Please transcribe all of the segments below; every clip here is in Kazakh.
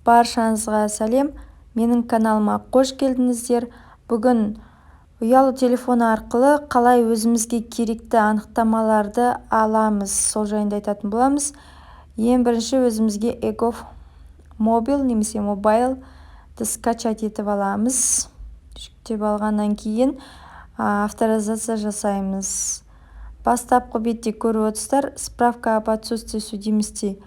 Баршаңызға сәлем, менің каналыма қош келдіңіздер. Бүгін ұялы телефон арқылы қалай өзімізге керекті анықтамаларды аламыз, сол жайында айтатын боламыз. Ең бірінші өзімізге EGOV мобил немесе мобайлды скачать етіп аламыз. Жүктеп алғаннан кейін авторизация жасаймыз. Бастапқы бетте көріп отырсыздар, справка об отсутствии судимости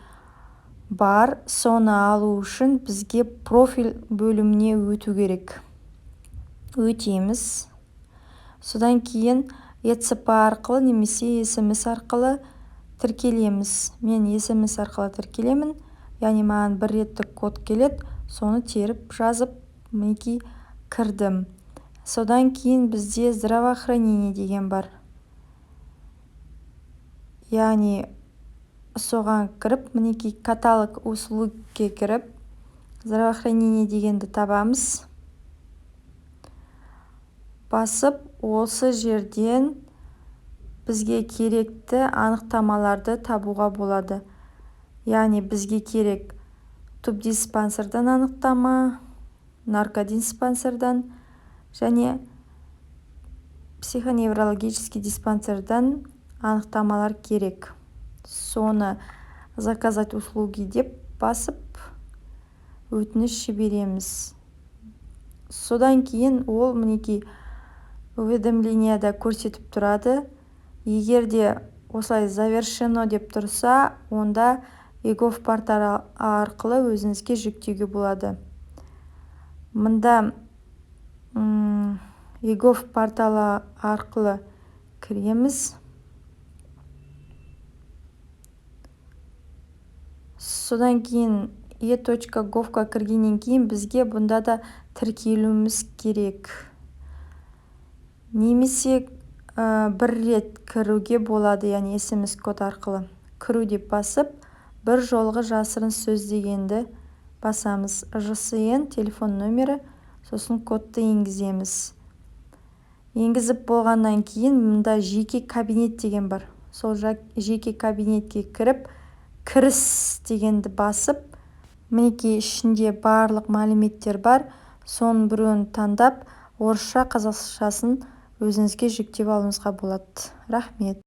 бар. Соны алу үшін бізге профиль бөліміне өту керек. Өтеміз. Содан кейін ECP арқылы немесе SMS арқылы тіркелеміз. Мен SMS арқылы тіркелемін. Яғни маған бір реттік код келеді. Соны теріп жазып, мінекей кірдім. Содан кейін бізде здравоохранение деген бар. Яғни соған кіріп, мінекей каталог услугке кіріп, здравоохранение дегенді табамыз. Басып, осы жерден бізге керекті анықтамаларды табуға болады. Яғни бізге керек тубдиспансердан анықтама, наркодиспансердан және психоневрологический диспансердан анықтамалар керек. Соны заказать услуги деп басып, өтініш жібереміз. Содан кейін ол мінекей уведомленияда көрсетіп тұрады. Егер де осылай завершено деп тұрса, онда EGOV порталы арқылы өзіңізге жүктеуге болады. Мында EGOV порталы арқылы кіреміз. Содан кейін e.gov-қа кіргеннен кейін бізге бұнда да тіркелуіміз керек. Немесе бір рет кіруге болады, яғни SMS код арқылы. Кіру деп басып, бір жолғы жасырын сөз дегенді басамыз. ЖСН, телефон нөмірі, сосын кодты енгіземіз. Енгізіп болғаннан кейін мұнда жеке кабинет деген бар. Сол жеке кабинетке кіріп, кіріс дегенді басып, мінекей ішінде барлық мәліметтер бар. Соның біреуін таңдап, орысша, қазақшасын өзіңізге жүктеп алуыңызға болады. Рахмет.